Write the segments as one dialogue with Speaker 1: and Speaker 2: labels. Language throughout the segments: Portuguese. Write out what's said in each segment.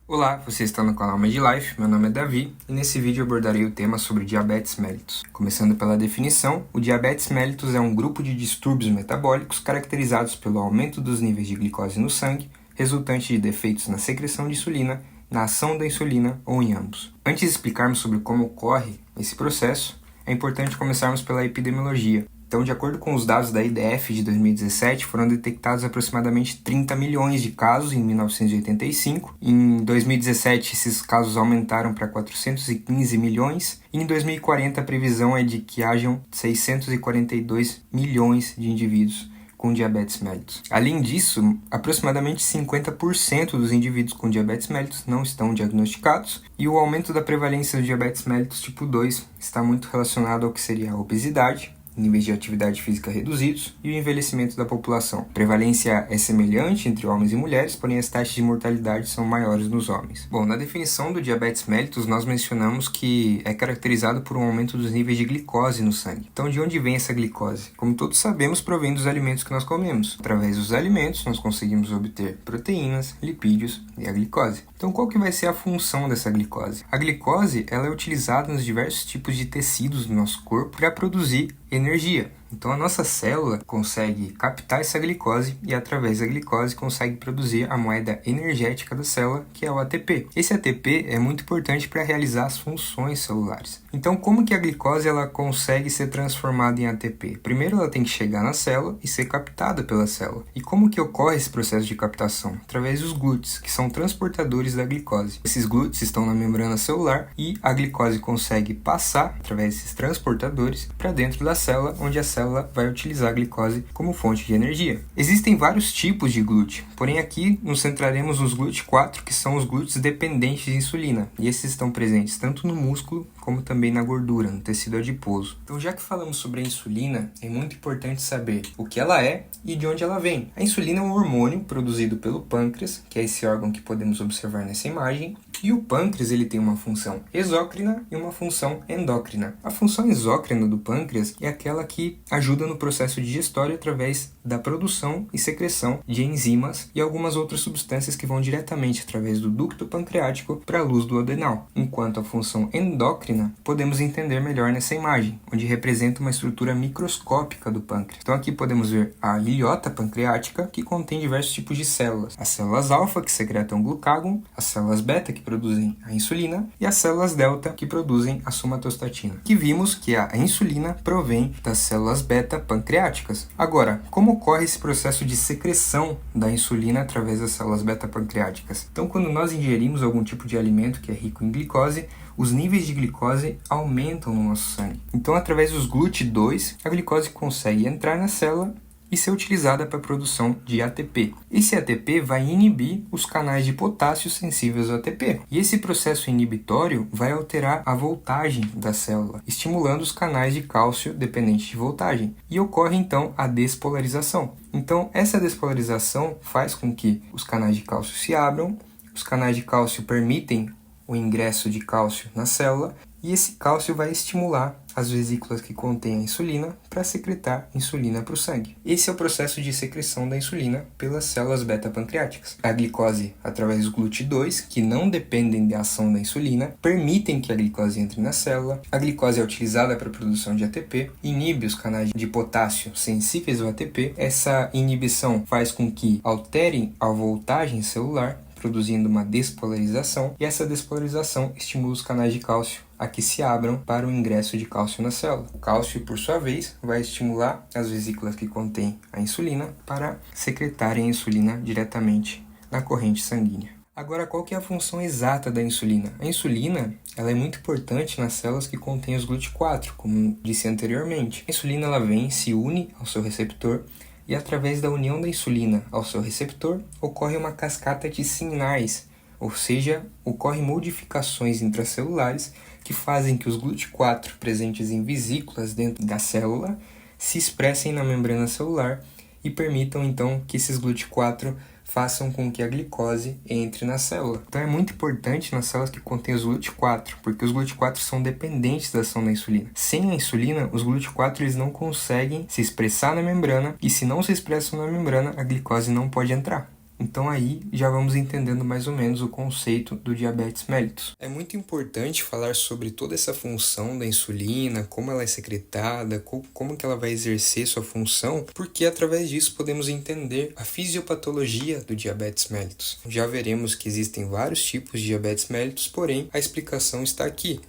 Speaker 1: Olá, você está no canal MedLife, meu nome é Davi e nesse vídeo abordarei o tema sobre diabetes mellitus. Começando pela definição, o diabetes mellitus é um grupo de distúrbios metabólicos caracterizados pelo aumento dos níveis de glicose no sangue, resultante de defeitos na secreção de insulina, na ação da insulina ou em ambos. Antes de explicarmos sobre como ocorre esse processo, é importante começarmos pela epidemiologia. Então, de acordo com os dados da IDF de 2017, foram detectados aproximadamente 30 milhões de casos em 1985. Em 2017, esses casos aumentaram para 415 milhões. E em 2040, a previsão é de que hajam 642 milhões de indivíduos com diabetes mellitus. Além disso, aproximadamente 50% dos indivíduos com diabetes mellitus não estão diagnosticados e o aumento da prevalência do diabetes mellitus tipo 2 está muito relacionado ao que seria a obesidade, níveis de atividade física reduzidos e o envelhecimento da população. A prevalência é semelhante entre homens e mulheres, porém as taxas de mortalidade são maiores nos homens. Bom, na definição do diabetes mellitus, nós mencionamos que é caracterizado por um aumento dos níveis de glicose no sangue. Então, de onde vem essa glicose? Como todos sabemos, provém dos alimentos que nós comemos. Através dos alimentos, nós conseguimos obter proteínas, lipídios e a glicose. Então, qual que vai ser a função dessa glicose? A glicose, ela é utilizada nos diversos tipos de tecidos do nosso corpo para produzir energia. Então a nossa célula consegue captar essa glicose e através da glicose consegue produzir a moeda energética da célula, que é o ATP. Esse ATP é muito importante para realizar as funções celulares. Então como que a glicose ela consegue ser transformada em ATP? Primeiro ela tem que chegar na célula e ser captada pela célula. E como que ocorre esse processo de captação? Através dos glúteos, que são transportadores da glicose. Esses glúteos estão na membrana celular e a glicose consegue passar através desses transportadores para dentro da célula, onde a célula vai utilizar a glicose como fonte de energia. Existem vários tipos de glúteo, porém aqui nos centraremos nos GLUT4, que são os glúteos dependentes de insulina, e esses estão presentes tanto no músculo como também na gordura, no tecido adiposo. Então, já que falamos sobre a insulina, é muito importante saber o que ela é e de onde ela vem. A insulina é um hormônio produzido pelo pâncreas, que é esse órgão que podemos observar nessa imagem, e o pâncreas ele tem uma função exócrina e uma função endócrina. A função exócrina do pâncreas é aquela que ajuda no processo digestório através da produção e secreção de enzimas e algumas outras substâncias que vão diretamente através do ducto pancreático para a luz do adenal. Enquanto a função endócrina podemos entender melhor nessa imagem, onde representa uma estrutura microscópica do pâncreas. Então aqui podemos ver a ilhota pancreática, que contém diversos tipos de células. As células alfa, que secretam glucagon, as células beta, que produzem a insulina, e as células delta, que produzem a somatostatina. Que vimos que a insulina provém das células beta pancreáticas. Agora, como ocorre esse processo de secreção da insulina através das células beta pancreáticas? Então, quando nós ingerimos algum tipo de alimento que é rico em glicose, os níveis de glicose aumentam no nosso sangue. Então, através dos GLUT2, a glicose consegue entrar na célula e ser utilizada para a produção de ATP. Esse ATP vai inibir os canais de potássio sensíveis ao ATP. E esse processo inibitório vai alterar a voltagem da célula, estimulando os canais de cálcio dependentes de voltagem. E ocorre então a despolarização. Então essa despolarização faz com que os canais de cálcio se abram, os canais de cálcio permitem o ingresso de cálcio na célula e esse cálcio vai estimular as vesículas que contêm a insulina para secretar insulina para o sangue. Esse é o processo de secreção da insulina pelas células beta-pancreáticas. A glicose, através do GLUT2, que não dependem da ação da insulina, permitem que a glicose entre na célula. A glicose é utilizada para a produção de ATP, inibe os canais de potássio sensíveis ao ATP. Essa inibição faz com que alterem a voltagem celular, produzindo uma despolarização, e essa despolarização estimula os canais de cálcio a que se abram para o ingresso de cálcio na célula. O cálcio, por sua vez, vai estimular as vesículas que contêm a insulina para secretarem a insulina diretamente na corrente sanguínea. Agora, qual que é a função exata da insulina? A insulina ela é muito importante nas células que contêm os GLUT4, como disse anteriormente. A insulina ela vem, se une ao seu receptor, e através da união da insulina ao seu receptor, ocorre uma cascata de sinais, ou seja, ocorrem modificações intracelulares que fazem que os GLUT4 presentes em vesículas dentro da célula se expressem na membrana celular e permitam então que esses GLUT4 façam com que a glicose entre na célula. Então é muito importante nas células que contêm os GLUT4, porque os GLUT4 são dependentes da ação da insulina. Sem a insulina, os GLUT4 eles não conseguem se expressar na membrana, e se não se expressam na membrana, a glicose não pode entrar. Então aí já vamos entendendo mais ou menos o conceito do diabetes mellitus. É muito importante falar sobre toda essa função da insulina, como ela é secretada, como que ela vai exercer sua função, porque através disso podemos entender a fisiopatologia do diabetes mellitus. Já veremos que existem vários tipos de diabetes mellitus, porém a explicação está aqui.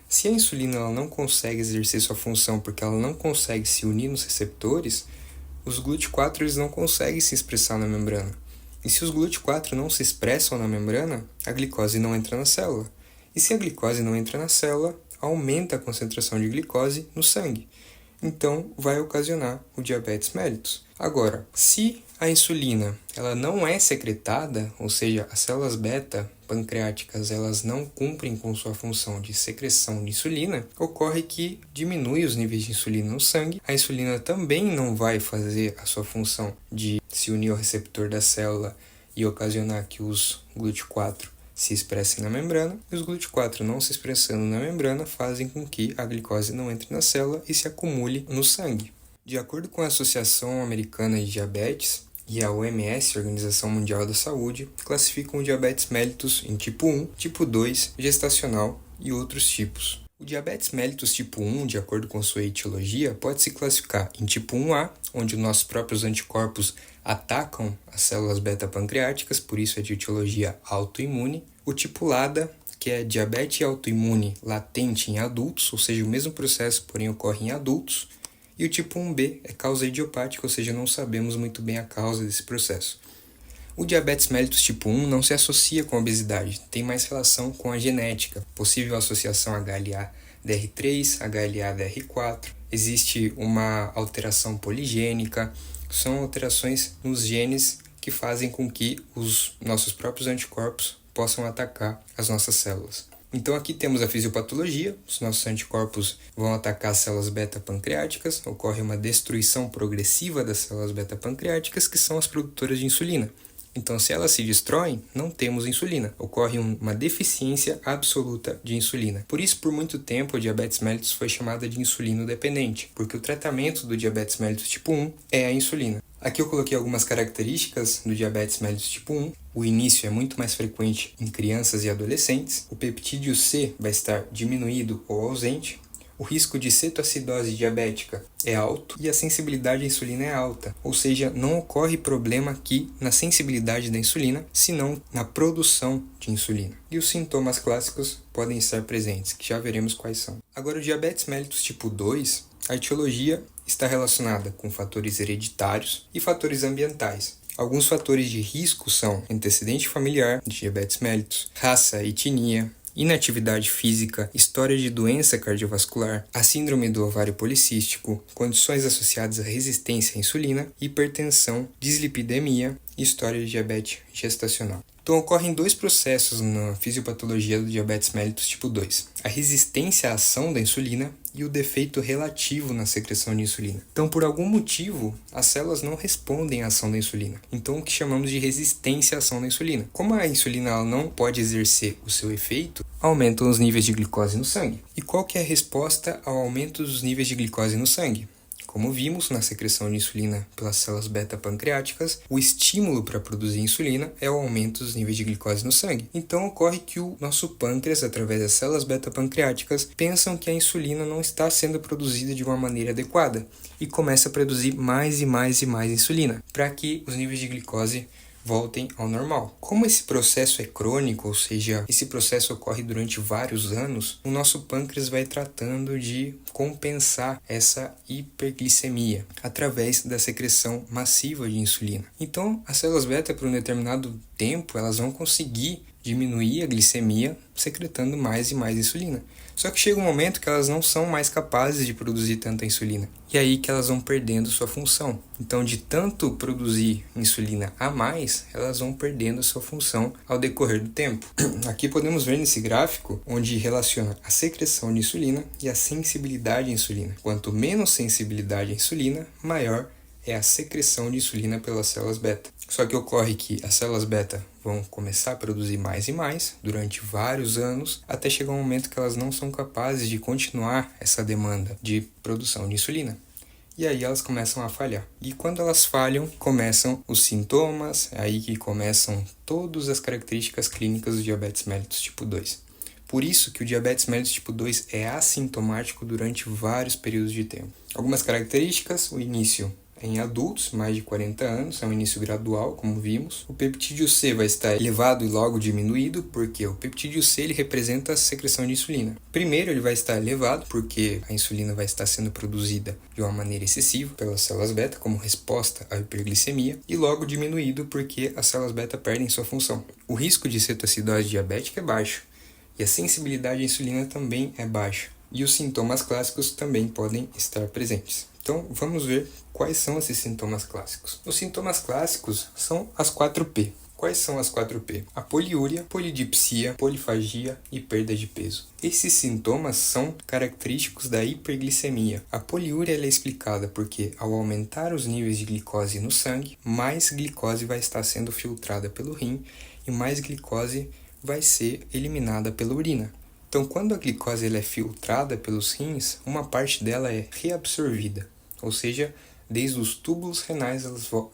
Speaker 1: Se a insulina ela não consegue exercer sua função porque ela não consegue se unir nos receptores, os GLUT4 eles não conseguem se expressar na membrana. E se os GLUT4 não se expressam na membrana, a glicose não entra na célula. E se a glicose não entra na célula, aumenta a concentração de glicose no sangue. Então, vai ocasionar o diabetes mellitus. Agora, se a insulina ela não é secretada, ou seja, as células beta pancreáticas elas não cumprem com sua função de secreção de insulina, ocorre que diminui os níveis de insulina no sangue. A insulina também não vai fazer a sua função de se unir ao receptor da célula e ocasionar que os GLUT4 se expressem na membrana, e os GLUT4 não se expressando na membrana fazem com que a glicose não entre na célula e se acumule no sangue. De acordo com a Associação Americana de Diabetes e a OMS, Organização Mundial da Saúde, classificam o diabetes mellitus em tipo 1, tipo 2, gestacional e outros tipos. O diabetes mellitus tipo 1, de acordo com sua etiologia, pode se classificar em tipo 1A, onde os nossos próprios anticorpos atacam as células beta-pancreáticas, por isso é de etiologia autoimune. O tipo LADA, que é diabetes autoimune latente em adultos, ou seja, o mesmo processo, porém ocorre em adultos. E o tipo 1B é causa idiopática, ou seja, não sabemos muito bem a causa desse processo. O diabetes mellitus tipo 1 não se associa com a obesidade, tem mais relação com a genética, possível associação HLA-DR3, HLA-DR4. Existe uma alteração poligênica, são alterações nos genes que fazem com que os nossos próprios anticorpos possam atacar as nossas células. Então aqui temos a fisiopatologia, os nossos anticorpos vão atacar as células beta-pancreáticas, ocorre uma destruição progressiva das células beta-pancreáticas, que são as produtoras de insulina. Então, se elas se destroem, não temos insulina. Ocorre uma deficiência absoluta de insulina. Por isso, por muito tempo, o diabetes mellitus foi chamada de insulino-dependente, porque o tratamento do diabetes mellitus tipo 1 é a insulina. Aqui eu coloquei algumas características do diabetes mellitus tipo 1. O início é muito mais frequente em crianças e adolescentes. O peptídeo C vai estar diminuído ou ausente. O risco de cetoacidose diabética é alto e a sensibilidade à insulina é alta, ou seja, não ocorre problema aqui na sensibilidade da insulina, senão na produção de insulina. E os sintomas clássicos podem estar presentes, que já veremos quais são. Agora, o diabetes mellitus tipo 2, a etiologia está relacionada com fatores hereditários e fatores ambientais. Alguns fatores de risco são antecedente familiar de diabetes mellitus, raça, etnia, inatividade física, história de doença cardiovascular, a síndrome do ovário policístico, condições associadas à resistência à insulina, hipertensão, dislipidemia e história de diabetes gestacional. Então, ocorrem dois processos na fisiopatologia do diabetes mellitus tipo 2. A resistência à ação da insulina e o defeito relativo na secreção de insulina. Então, por algum motivo, as células não respondem à ação da insulina. Então, o que chamamos de resistência à ação da insulina. Como a insulina ela não pode exercer o seu efeito, aumentam os níveis de glicose no sangue. E qual que é a resposta ao aumento dos níveis de glicose no sangue? Como vimos na secreção de insulina pelas células beta-pancreáticas, o estímulo para produzir insulina é o aumento dos níveis de glicose no sangue. Então ocorre que o nosso pâncreas, através das células beta-pancreáticas, pensam que a insulina não está sendo produzida de uma maneira adequada e começa a produzir mais e mais e mais insulina, para que os níveis de glicose voltem ao normal. Como esse processo é crônico, ou seja, esse processo ocorre durante vários anos, o nosso pâncreas vai tratando de compensar essa hiperglicemia através da secreção massiva de insulina. Então, as células beta, por um determinado tempo, elas vão conseguir diminuir a glicemia secretando mais e mais insulina. Só que chega um momento que elas não são mais capazes de produzir tanta insulina. E aí que elas vão perdendo sua função. Então, de tanto produzir insulina a mais, elas vão perdendo sua função ao decorrer do tempo. Aqui podemos ver nesse gráfico, onde relaciona a secreção de insulina e a sensibilidade à insulina. Quanto menos sensibilidade à insulina, maior é a secreção de insulina pelas células beta. Só que ocorre que as células beta vão começar a produzir mais e mais durante vários anos, até chegar um momento que elas não são capazes de continuar essa demanda de produção de insulina. E aí elas começam a falhar. E quando elas falham, começam os sintomas, é aí que começam todas as características clínicas do diabetes mellitus tipo 2. Por isso que o diabetes mellitus tipo 2 é assintomático durante vários períodos de tempo. Algumas características: o início em adultos, mais de 40 anos, é um início gradual, como vimos. O peptídeo C vai estar elevado e logo diminuído, porque o peptídeo C ele representa a secreção de insulina. Primeiro ele vai estar elevado, porque a insulina vai estar sendo produzida de uma maneira excessiva pelas células beta, como resposta à hiperglicemia, e logo diminuído, porque as células beta perdem sua função. O risco de cetoacidose diabética é baixo, e a sensibilidade à insulina também é baixa, e os sintomas clássicos também podem estar presentes. Então, vamos ver quais são esses sintomas clássicos. Os sintomas clássicos são as 4P. Quais são as 4P? A poliúria, polidipsia, polifagia e perda de peso. Esses sintomas são característicos da hiperglicemia. A poliúria é explicada porque, ao aumentar os níveis de glicose no sangue, mais glicose vai estar sendo filtrada pelo rim e mais glicose vai ser eliminada pela urina. Então, quando a glicose ela é filtrada pelos rins, uma parte dela é reabsorvida, ou seja, desde os túbulos renais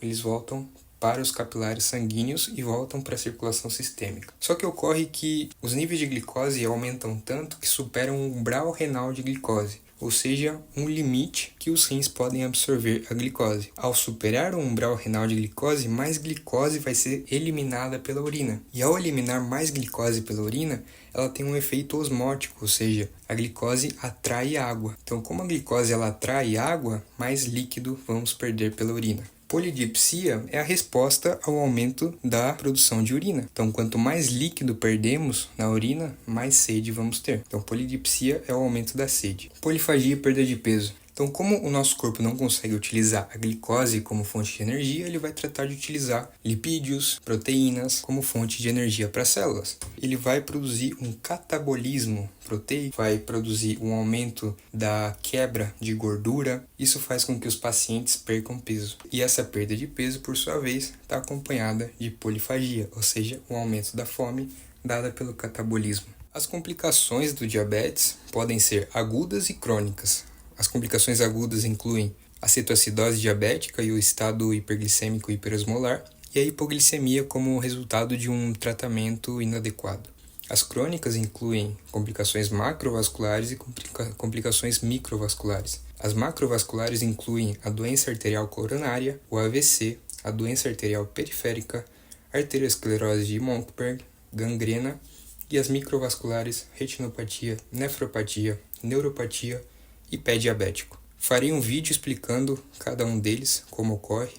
Speaker 1: eles voltam para os capilares sanguíneos e voltam para a circulação sistêmica. Só que ocorre que os níveis de glicose aumentam tanto que superam o umbral renal de glicose, ou seja, um limite que os rins podem absorver a glicose. Ao superar o umbral renal de glicose, mais glicose vai ser eliminada pela urina. E ao eliminar mais glicose pela urina, ela tem um efeito osmótico, ou seja, a glicose atrai água. Então, como a glicose ela atrai água, mais líquido vamos perder pela urina. Polidipsia é a resposta ao aumento da produção de urina. Então, quanto mais líquido perdemos na urina, mais sede vamos ter. Então, polidipsia é o aumento da sede. Polifagia e perda de peso. Então, como o nosso corpo não consegue utilizar a glicose como fonte de energia, ele vai tratar de utilizar lipídios, proteínas como fonte de energia para as células. Ele vai produzir um catabolismo proteico, vai produzir um aumento da quebra de gordura. Isso faz com que os pacientes percam peso. E essa perda de peso, por sua vez, está acompanhada de polifagia, ou seja, um aumento da fome dada pelo catabolismo. As complicações do diabetes podem ser agudas e crônicas. As complicações agudas incluem a cetoacidose diabética e o estado hiperglicêmico hiperosmolar, e a hipoglicemia como resultado de um tratamento inadequado. As crônicas incluem complicações macrovasculares e complicações microvasculares. As macrovasculares incluem a doença arterial coronária, o AVC, a doença arterial periférica, arteriosclerose de Monckeberg, gangrena, e as microvasculares, retinopatia, nefropatia, neuropatia e pé diabético. Farei um vídeo explicando cada um deles, como ocorre,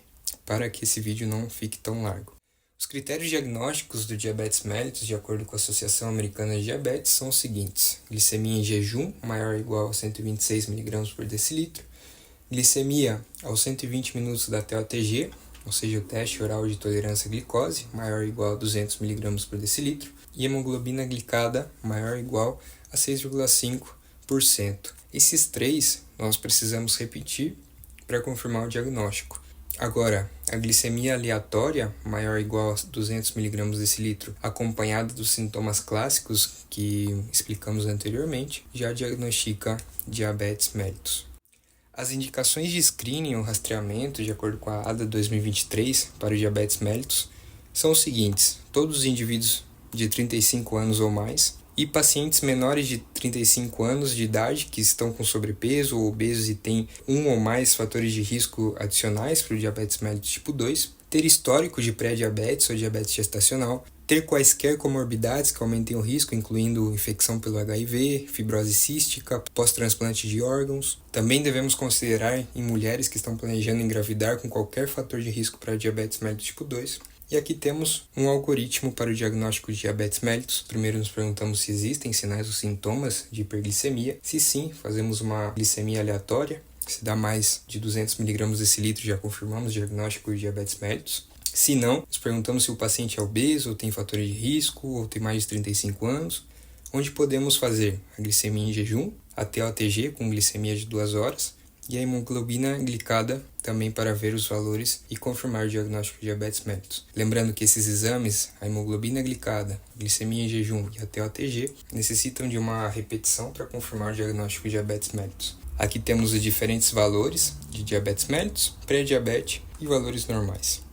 Speaker 1: para que esse vídeo não fique tão largo. Os critérios diagnósticos do diabetes mellitus, de acordo com a Associação Americana de Diabetes, são os seguintes: glicemia em jejum maior ou igual a 126 mg por decilitro, glicemia aos 120 minutos da TOTG, ou seja, o teste oral de tolerância à glicose, maior ou igual a 200 mg por decilitro, e hemoglobina glicada, maior ou igual a 6,5%. Esses três nós precisamos repetir para confirmar o diagnóstico. Agora, a glicemia aleatória, maior ou igual a 200 mg decilitro, acompanhada dos sintomas clássicos que explicamos anteriormente, já diagnostica diabetes mellitus. As indicações de screening ou rastreamento, de acordo com a ADA 2023, para o diabetes mellitus, são os seguintes: todos os indivíduos de 35 anos ou mais, e pacientes menores de 35 anos de idade que estão com sobrepeso ou obesos e têm um ou mais fatores de risco adicionais para o diabetes mellitus tipo 2, ter histórico de pré-diabetes ou diabetes gestacional, ter quaisquer comorbidades que aumentem o risco, incluindo infecção pelo HIV, fibrose cística, pós-transplante de órgãos. Também devemos considerar em mulheres que estão planejando engravidar com qualquer fator de risco para diabetes mellitus tipo 2. E aqui temos um algoritmo para o diagnóstico de diabetes mellitus. Primeiro nos perguntamos se existem sinais ou sintomas de hiperglicemia. Se sim, fazemos uma glicemia aleatória. Se dá mais de 200 mg decilitro, já confirmamos o diagnóstico de diabetes mellitus. Se não, nos perguntamos se o paciente é obeso, ou tem fatores de risco, ou tem mais de 35 anos, onde podemos fazer a glicemia em jejum, a TOTG com glicemia de 2 horas, e a hemoglobina glicada também para ver os valores e confirmar o diagnóstico de diabetes mellitus. Lembrando que esses exames, a hemoglobina glicada, glicemia em jejum e a TOTG, necessitam de uma repetição para confirmar o diagnóstico de diabetes mellitus. Aqui temos os diferentes valores de diabetes mellitus, pré-diabetes e valores normais.